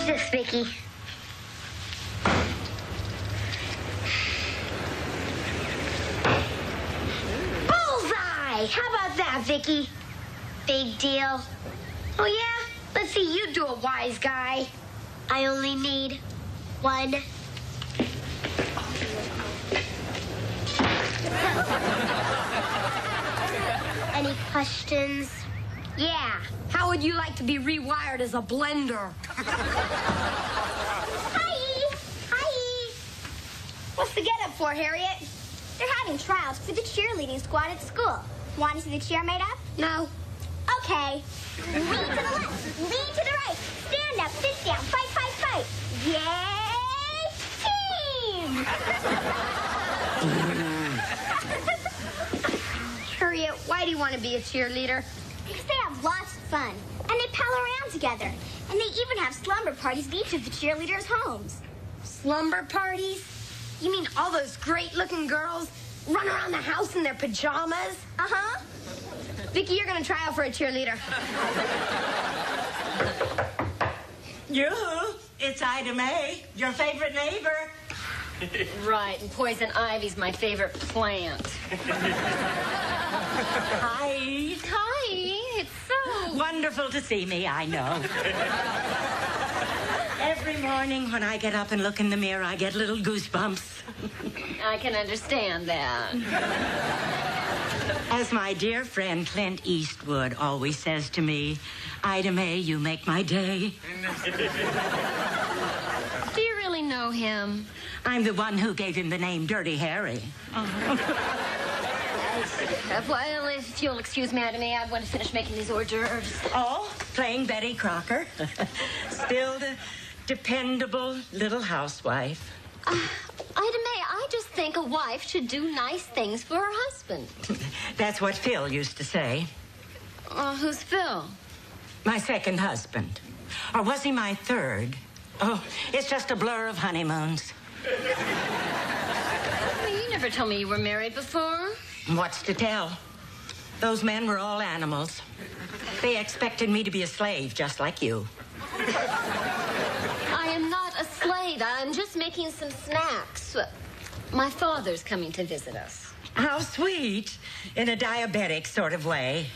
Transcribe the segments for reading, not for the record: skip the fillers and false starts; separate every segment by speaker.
Speaker 1: Who's this, Vicky? Bullseye! How about that, Vicky? Big deal. Oh, yeah? Let's see you do it, wise guy. I only need one. Any questions?
Speaker 2: Yeah. How would you like to be rewired as a blender?
Speaker 1: Hi! Hi! What's the get-up for, Harriet?
Speaker 3: They're having tryouts for the cheerleading squad at school. Want to see the cheer made up?
Speaker 2: No.
Speaker 3: Okay. Lean to the left. Lean to the right. Stand up. Sit down. Fight, fight, fight. Yay! Team!
Speaker 2: Harriet, why do you want to be a cheerleader?
Speaker 3: Because they have lots of fun. And they pal around together. And they even have slumber parties at each of the cheerleaders' homes.
Speaker 2: Slumber parties? You mean all those great-looking girls run around the house in their pajamas?
Speaker 3: Uh-huh.
Speaker 2: Vicky, you're going to try out for a cheerleader.
Speaker 4: Yoo-hoo, it's Ida Mae, your favorite neighbor.
Speaker 5: Right, and poison ivy's my favorite plant.
Speaker 4: Hi.
Speaker 5: Hi, it's so...
Speaker 4: Wonderful to see me, I know. Every morning when I get up and look in the mirror, I get little goosebumps.
Speaker 5: I can understand that.
Speaker 4: As my dear friend Clint Eastwood always says to me, Ida Mae, you make my day.
Speaker 5: Do you really know him?
Speaker 4: I'm the one who gave him the name Dirty Harry.
Speaker 5: Well, if you'll excuse me, Ida Mae, I want to finish making these hors d'oeuvres.
Speaker 4: Oh, playing Betty Crocker. Still the dependable little housewife.
Speaker 5: Ida Mae, I just think a wife should do nice things for her husband.
Speaker 4: That's what Phil used to say.
Speaker 5: Who's Phil?
Speaker 4: My second husband. Or was he my third? Oh, it's just a blur of honeymoons.
Speaker 5: Well, you never told me you were married before.
Speaker 4: What's to tell? Those men were all animals. They expected me to be a slave, just like you.
Speaker 5: I am not a slave. I'm just making some snacks. My father's coming to visit us.
Speaker 4: How sweet. In a diabetic sort of way.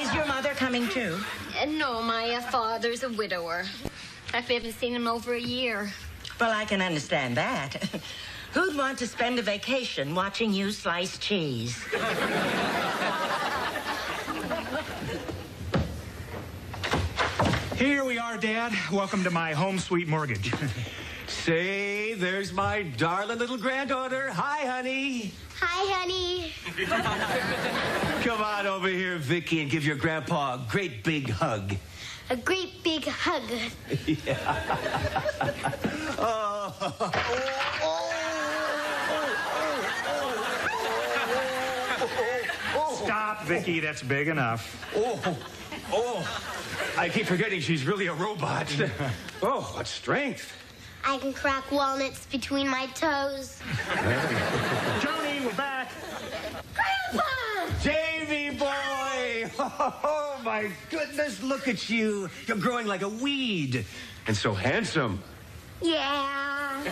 Speaker 4: Is your mother coming too?
Speaker 5: No, my father's a widower. In fact, we haven't seen him over a year.
Speaker 4: Well, I can understand that. Who'd want to spend a vacation watching you slice cheese?
Speaker 6: Here we are, Dad. Welcome to my home sweet mortgage.
Speaker 7: Say, there's my darling little granddaughter. Hi, honey.
Speaker 1: Hi, honey.
Speaker 7: Come on over here, Vicky, and give your grandpa a great big hug.
Speaker 1: A great big hug.
Speaker 7: Yeah.
Speaker 6: Stop, Vicky. That's big enough.
Speaker 7: I keep forgetting she's really a robot. Oh, what strength.
Speaker 1: I can crack walnuts between my toes.
Speaker 6: Johnny, we're back.
Speaker 1: Grandpa!
Speaker 7: Davy boy! Oh, my goodness, look at you. You're growing like a weed. And so handsome.
Speaker 1: Yeah.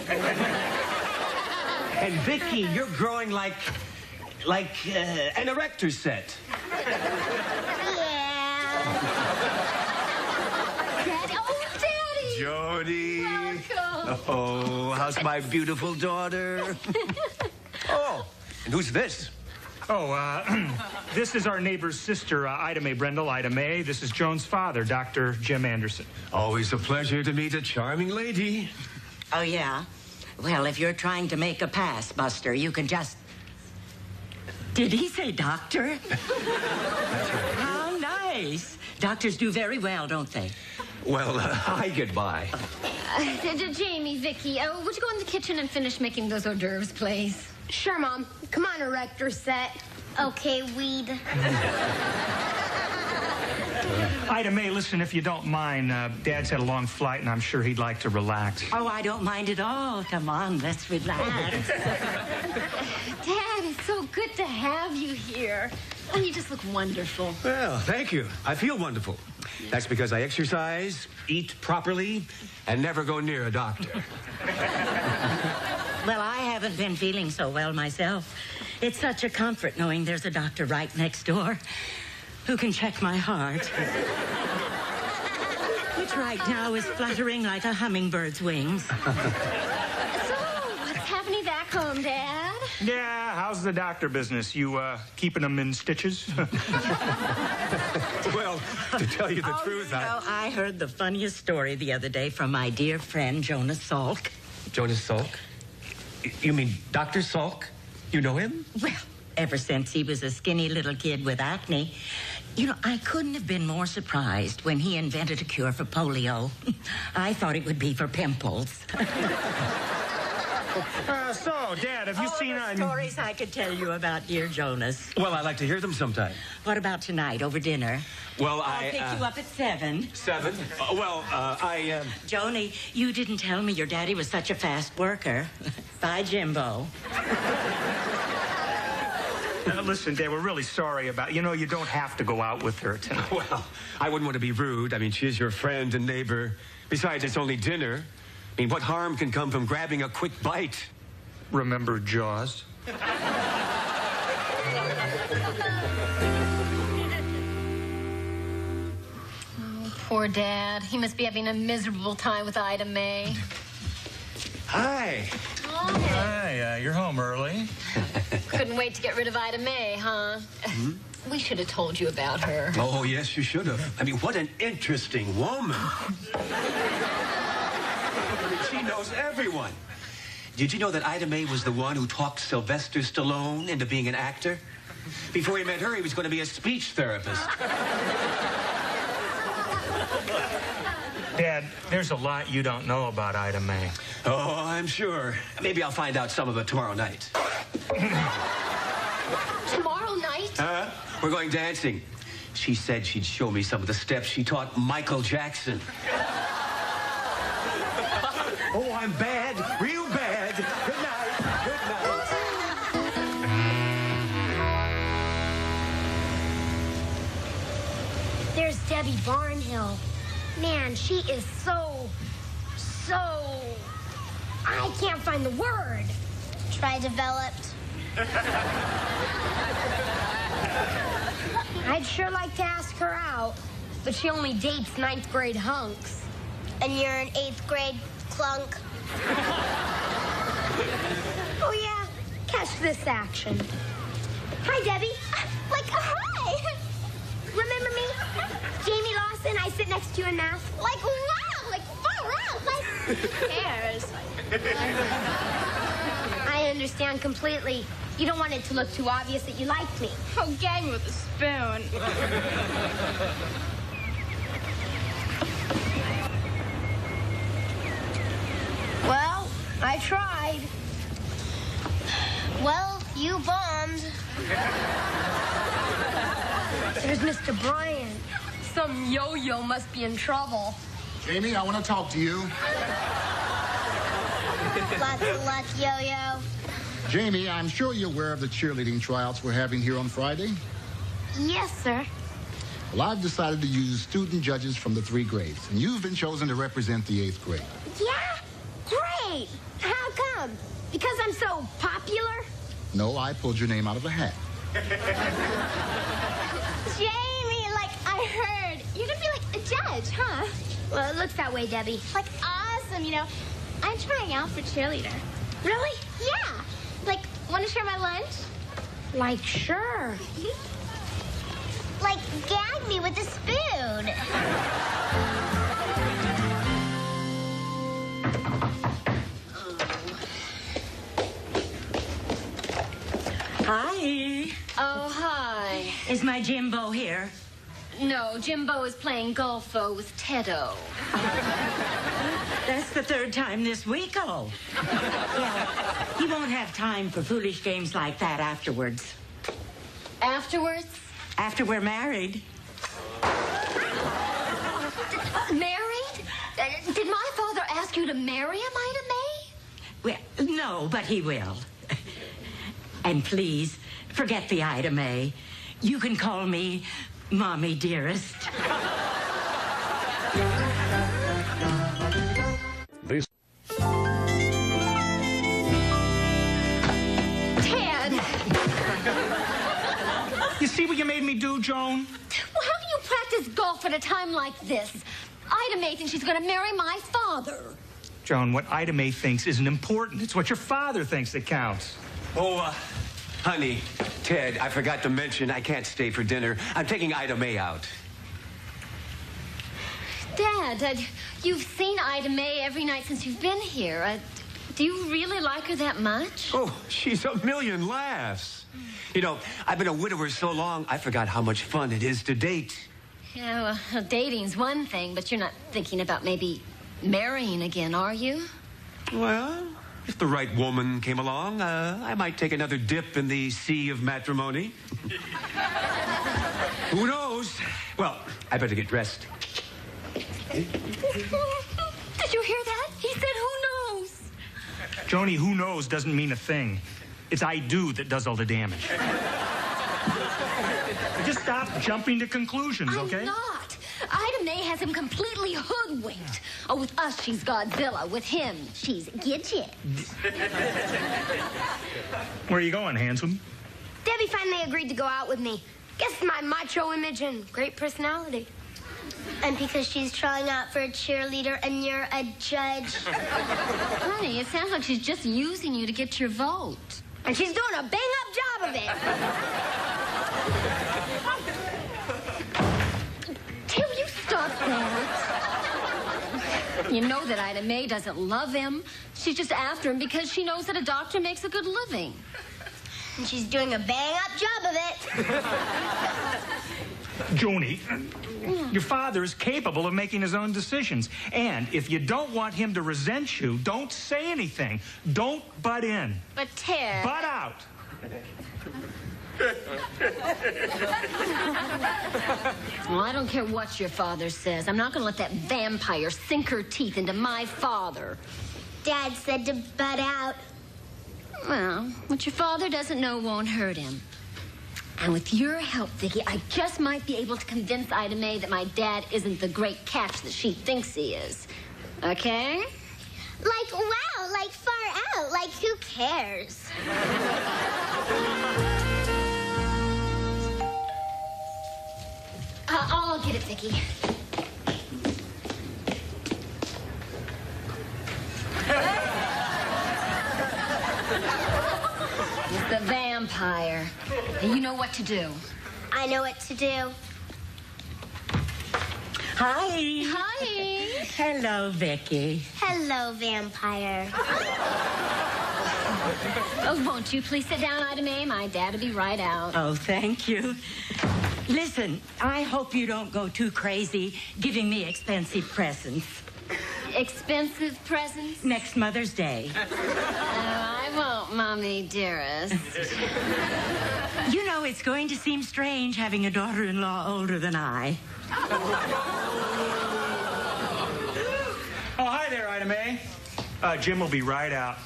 Speaker 7: And Vicky, you're growing like an erector set.
Speaker 1: Yeah.
Speaker 5: Daddy, oh, Daddy!
Speaker 7: Jody.
Speaker 5: Welcome.
Speaker 7: Oh, how's my beautiful daughter? Oh, and who's this?
Speaker 6: Oh, this is our neighbor's sister, Ida Mae Brendel, Ida Mae. This is Joan's father, Dr. Jim Anderson.
Speaker 7: Always a pleasure to meet a charming lady.
Speaker 4: Oh, yeah? Well, if you're trying to make a pass, Buster, you can just... Did he say doctor? How nice. Doctors do very well, don't they?
Speaker 7: Well, hi, goodbye.
Speaker 5: Jamie, Vicky, would you go in the kitchen and finish making those hors d'oeuvres, please?
Speaker 2: Sure, Mom. Come on, erector set.
Speaker 1: Okay, weed.
Speaker 6: Ida Mae, listen, if you don't mind, Dad's had a long flight, and I'm sure he'd like to relax.
Speaker 4: Oh, I don't mind at all. Come on, let's relax.
Speaker 5: Dad, it's so good to have you here. Oh, you just look wonderful.
Speaker 7: Well, thank you. I feel wonderful. That's because I exercise, eat properly, and never go near a doctor.
Speaker 4: Well, I haven't been feeling so well myself. It's such a comfort knowing there's a doctor right next door who can check my heart, which right now is fluttering like a hummingbird's wings.
Speaker 5: So, what's happening back home, Dad?
Speaker 6: Yeah, how's the doctor business? You, keeping them in stitches?
Speaker 7: Well, to tell you the truth,
Speaker 4: I heard the funniest story the other day from my dear friend Jonas Salk.
Speaker 7: Jonas Salk? You mean Dr. Salk? You know him?
Speaker 4: Well, ever since he was a skinny little kid with acne, you know, I couldn't have been more surprised when he invented a cure for polio. I thought it would be for pimples.
Speaker 6: So, Dad, have you seen...
Speaker 4: stories I could tell you about dear Jonas.
Speaker 7: Well, I'd like to hear them sometime.
Speaker 4: What about tonight, over dinner?
Speaker 7: Well,
Speaker 4: I'll pick you up at 7.
Speaker 7: 7?
Speaker 4: Joni, you didn't tell me your daddy was such a fast worker. Bye, Jimbo.
Speaker 6: Listen, Dad, we're really sorry about... You know, you don't have to go out with her tonight.
Speaker 7: Well, I wouldn't want to be rude. I mean, she is your friend and neighbor. Besides, it's only dinner. I mean, what harm can come from grabbing a quick bite?
Speaker 6: Remember Jaws?
Speaker 5: Poor Dad. He must be having a miserable time with Ida Mae.
Speaker 7: Hi.
Speaker 6: Hi, you're home early.
Speaker 5: Couldn't wait to get rid of Ida Mae, huh? We should have told you about her.
Speaker 7: Oh, yes, you should have. I mean, what an interesting woman. She knows everyone. Did you know that Ida Mae was the one who talked Sylvester Stallone into being an actor? Before he met her, he was going to be a speech therapist.
Speaker 6: Dad, there's a lot you don't know about Ida Mae.
Speaker 7: Oh, I'm sure. Maybe I'll find out some of it tomorrow night.
Speaker 5: Tomorrow night?
Speaker 7: We're going dancing. She said she'd show me some of the steps she taught Michael Jackson. Oh, I'm bad. Real bad. Good night. Good night.
Speaker 2: There's Debbie Barnhill. Man, she is so... I can't find the word.
Speaker 3: Try developed.
Speaker 2: I'd sure like to ask her out, but she only dates 9th grade hunks.
Speaker 3: And you're an 8th grade clunk.
Speaker 2: Oh, yeah. Catch this action. Hi, Debbie.
Speaker 3: Hi.
Speaker 2: Remember me? Jamie Lawson, I sit next to you in math.
Speaker 3: Wow. Far out.
Speaker 2: Who cares? I understand completely. You don't want it to look too obvious that you like me.
Speaker 3: Oh, gag me with a spoon.
Speaker 2: Well, I tried.
Speaker 3: Well, you bombed.
Speaker 2: There's Mr. Bryant. Some yo-yo must be in trouble.
Speaker 8: Jamie, I want to talk to you.
Speaker 3: Lots of luck, yo-yo.
Speaker 8: Jamie, I'm sure you're aware of the cheerleading tryouts we're having here on Friday.
Speaker 3: Yes, sir.
Speaker 8: Well, I've decided to use student judges from the 3 grades, and you've been chosen to represent the 8th grade.
Speaker 2: Yeah? Great. How come? Because I'm so popular?
Speaker 8: No, I pulled your name out of a hat.
Speaker 3: Jamie, I heard. You're gonna be a judge, huh?
Speaker 2: Well, it looks that way, Debbie.
Speaker 3: Awesome, I'm trying out for cheerleader.
Speaker 2: Really?
Speaker 3: Yeah. Want to share my lunch?
Speaker 2: Sure.
Speaker 3: Gag me with a spoon.
Speaker 4: Hi.
Speaker 5: Oh, hi.
Speaker 4: Is my Jimbo here?
Speaker 5: No, Jimbo is playing golfo with Teddo.
Speaker 4: That's the 3rd time this week, oh. Yeah, he won't have time for foolish games like that afterwards.
Speaker 5: Afterwards?
Speaker 4: After we're married.
Speaker 2: Hi,
Speaker 5: Married? Did my father ask you to marry him, Ida May?
Speaker 4: Well, no, but he will. And please, forget the Ida May. You can call me Mommy Dearest.
Speaker 9: This.
Speaker 5: Ted!
Speaker 6: You see what you made me do, Joan?
Speaker 5: Well, how do you practice golf at a time like this? Ida May thinks she's going to marry my father.
Speaker 6: Joan, what Ida May thinks isn't important. It's what your father thinks that counts.
Speaker 7: Oh, honey, Ted, I forgot to mention I can't stay for dinner. I'm taking Ida May out.
Speaker 5: Dad, you've seen Ida May every night since you've been here. Do you really like her that much?
Speaker 7: Oh, she's a million laughs. You know, I've been a widower so long, I forgot how much fun it is to date.
Speaker 5: Yeah, well, dating's one thing, but you're not thinking about maybe marrying again, are you?
Speaker 7: Well, if the right woman came along, I might take another dip in the sea of matrimony. Who knows? Well, I better get dressed.
Speaker 5: Did you hear that? He said, who knows?
Speaker 6: Joni, who knows doesn't mean a thing. It's I do that does all the damage. Just stop jumping to conclusions, okay?
Speaker 5: I'm not. Ida May has him completely hoodwinked. Oh, with us, she's Godzilla. With him, she's Gidget.
Speaker 6: Where are you going, handsome?
Speaker 2: Debbie finally agreed to go out with me. Guess my macho image and great personality.
Speaker 1: And because she's trying out for a cheerleader and you're a judge.
Speaker 5: Honey, it sounds like she's just using you to get your vote.
Speaker 2: And she's doing a bang-up job of it.
Speaker 5: Till you stop that. You know that Ida May doesn't love him. She's just after him because she knows that a doctor makes a good living.
Speaker 1: And she's doing a bang-up job of it.
Speaker 6: Joni, your father is capable of making his own decisions. And if you don't want him to resent you, don't say anything. Don't butt in.
Speaker 5: But Ted...
Speaker 6: Butt out.
Speaker 5: Well, I don't care what your father says. I'm not going to let that vampire sink her teeth into my father.
Speaker 1: Dad said to butt out.
Speaker 5: Well, what your father doesn't know won't hurt him. And with your help, Vicki, I just might be able to convince Ida May that my dad isn't the great catch that she thinks he is. Okay?
Speaker 1: Like, wow, like far out, like who cares?
Speaker 5: I'll get it, Vicki. It's the vampire. And you know what to do.
Speaker 1: I know what to do.
Speaker 4: Hi.
Speaker 5: Hi.
Speaker 4: Hello, Vicki.
Speaker 1: Hello, vampire.
Speaker 5: Oh, won't you please sit down, Ida May? My dad will be right out.
Speaker 4: Oh, thank you. Listen, I hope you don't go too crazy giving me expensive presents.
Speaker 5: Expensive presents?
Speaker 4: Next Mother's Day.
Speaker 5: I won't, Mommy Dearest.
Speaker 4: You know, it's going to seem strange having a daughter-in-law older than I.
Speaker 6: Oh, hi there, Ida May. Jim will be right out.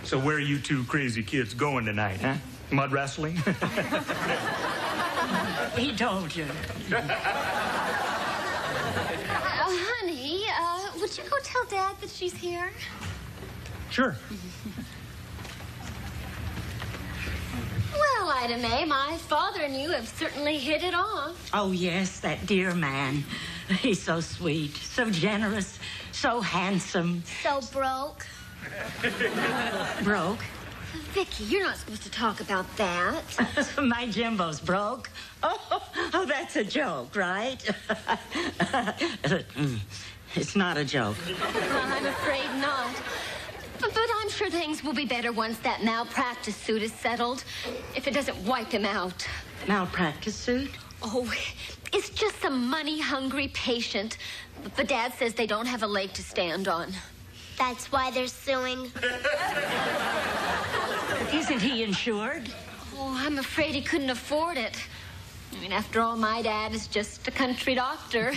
Speaker 6: So where are you two crazy kids going tonight, huh? Mud wrestling?
Speaker 4: He told you.
Speaker 5: Honey, would you go tell Dad that she's here?
Speaker 6: Sure.
Speaker 5: Well, Ida May, my father and you have certainly hit it off.
Speaker 4: Oh, yes, that dear man. He's so sweet, so generous, so handsome.
Speaker 1: So broke.
Speaker 4: Broke?
Speaker 5: Vicki, you're not supposed to talk about that.
Speaker 4: My Jimbo's broke. Oh, that's a joke, right? It's not a joke.
Speaker 5: I'm afraid not. But I'm sure things will be better once that malpractice suit is settled. If it doesn't wipe him out.
Speaker 4: Malpractice suit?
Speaker 5: Oh, it's just some money-hungry patient. But Dad says they don't have a leg to stand on.
Speaker 1: That's why they're suing.
Speaker 4: Isn't he insured?
Speaker 5: Oh, I'm afraid he couldn't afford it. I mean, after all, my dad is just a country doctor.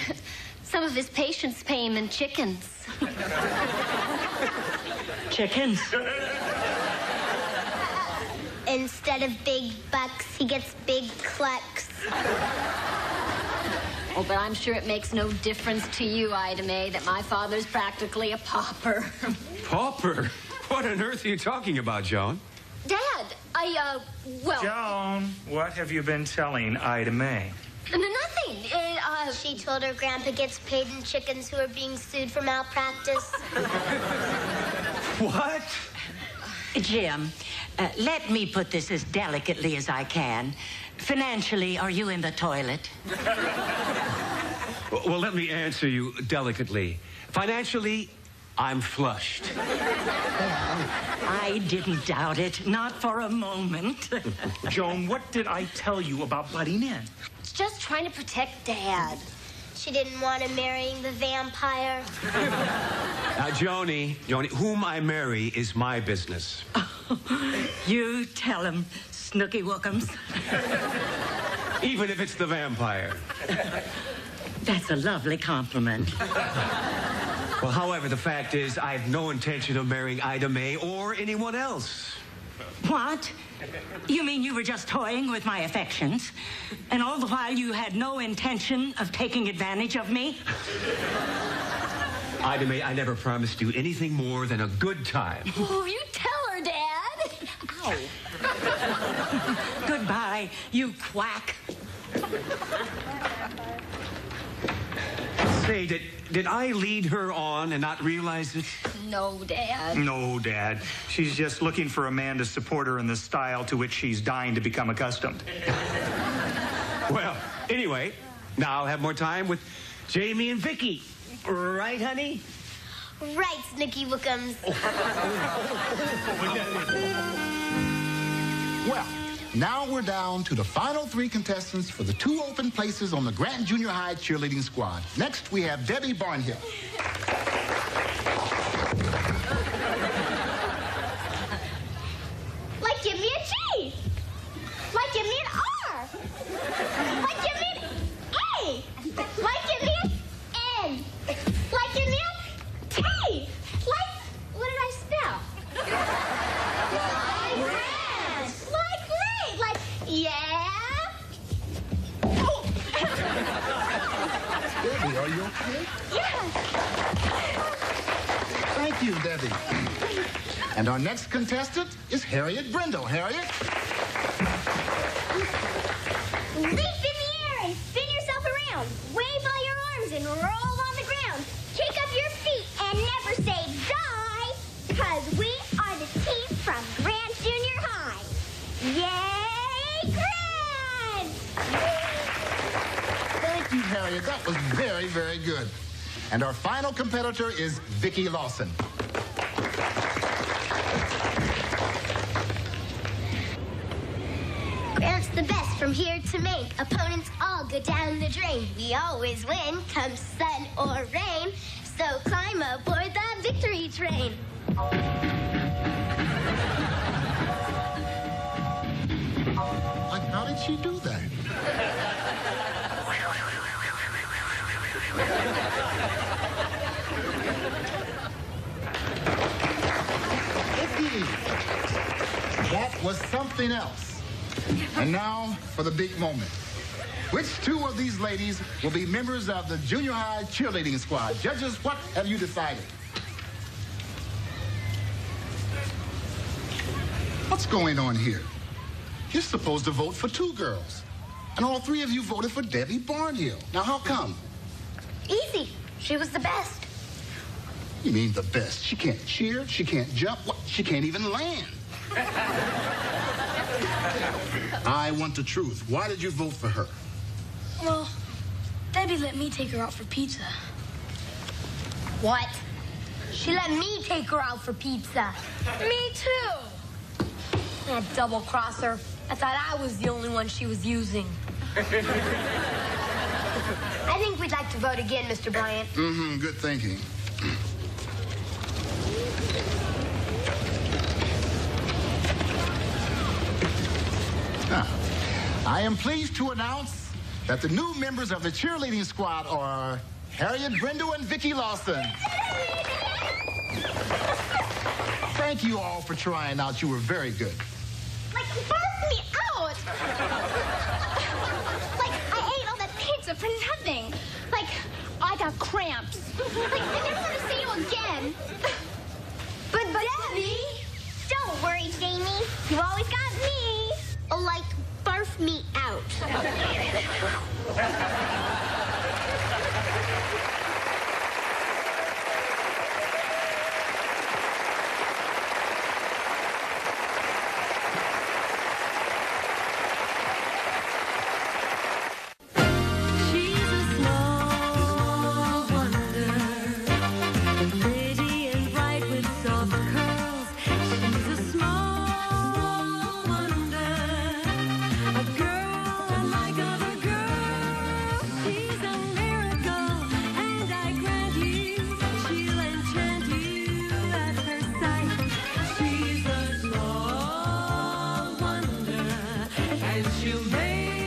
Speaker 5: Some of his patients pay him in chickens.
Speaker 4: Chickens?
Speaker 1: Instead of big bucks, he gets big clucks.
Speaker 5: Oh, but I'm sure it makes no difference to you, Ida Mae, that my father's practically a pauper.
Speaker 7: Pauper? What on earth are you talking about, Joan?
Speaker 5: Dad, well...
Speaker 6: Joan, what have you been telling Ida Mae?
Speaker 5: Nothing.
Speaker 1: She told her grandpa gets paid in chickens who are being sued for malpractice.
Speaker 7: What?
Speaker 4: Jim, let me put this as delicately as I can. Financially, are you in the toilet?
Speaker 7: Well, let me answer you delicately. Financially, I'm flushed.
Speaker 4: I didn't doubt it, not for a moment.
Speaker 6: Joan, what did I tell you about butting in?
Speaker 5: It's just trying to protect Dad.
Speaker 1: She didn't want him marrying the vampire.
Speaker 7: Now, Joni, whom I marry is my business.
Speaker 4: You tell him, Snooky Wookums.
Speaker 7: Even if it's the vampire.
Speaker 4: That's a lovely compliment.
Speaker 7: Well, however, the fact is, I have no intention of marrying Ida Mae or anyone else.
Speaker 4: What? You mean you were just toying with my affections? And all the while you had no intention of taking advantage of me?
Speaker 7: Ida Mae, I never promised you anything more than a good time.
Speaker 5: Oh, you tell her, Dad. Ow.
Speaker 4: Goodbye, you quack.
Speaker 7: Say, did I lead her on and not realize it?
Speaker 5: No, Dad.
Speaker 6: No, Dad. She's just looking for a man to support her in the style to which she's dying to become accustomed.
Speaker 7: Well, anyway, now I'll have more time with Jamie and VIKKI. Right, honey?
Speaker 1: Right, Snooky Wookums.
Speaker 8: Well, now we're down to the final 3 contestants for the 2 open places on the Grant Junior High cheerleading squad. Next, we have Debbie Barnhill.
Speaker 3: Like, give me a G. Like, give me an R. Like, give me an A. Like, give me an N. Like, give me a T. Like, what did I spell? Like great. Like, yeah. Oh.
Speaker 8: Debbie, are you okay?
Speaker 3: Yeah.
Speaker 8: Thank you, Debbie. And our next contestant is Harriet Brindle. Harriet?
Speaker 3: Leap in the air and spin yourself around. Wave all your arms and roll on the ground. Kick up your feet and never say die. Because we are the team from Grant Junior High. Yay, Grant!
Speaker 8: Thank you, Harriet. That was very, very good. And our final competitor is VIKKI Lawson.
Speaker 1: Grant's the best from here to Maine. Opponents all go down the drain. We always win, come sun or rain. So climb aboard the victory train.
Speaker 8: Like, how did she do that? VIKKI, that was something else. And now for the big moment. Which 2 of these ladies will be members of the junior high cheerleading squad? Judges, what have you decided? What's going on here? You're supposed to vote for 2 girls. And all 3 of you voted for Debbie Barnhill. Now, how come?
Speaker 2: Easy. She was the best.
Speaker 8: You mean the best? She can't cheer, she can't jump, what? She can't even land. I want the truth. Why did you vote for her?
Speaker 2: Well, Debbie let me take her out for pizza.
Speaker 1: What?
Speaker 2: She let me take her out for pizza. Me too. That double crosser. I thought I was the only one she was using. I think we'd like to vote again, Mr. Bryant.
Speaker 8: Mm-hmm, good thinking. I am pleased to announce that the new members of the cheerleading squad are Harriet Brindle and VIKKI Lawson. Thank you all for trying out. You were very good.
Speaker 3: Like, barf me out! Like, I ate all that pizza for nothing. Like, I got cramps. Like, I never want to see you again. But Debbie! Don't worry, Jamie. You always got me.
Speaker 1: Like, barf me out.
Speaker 9: She'll make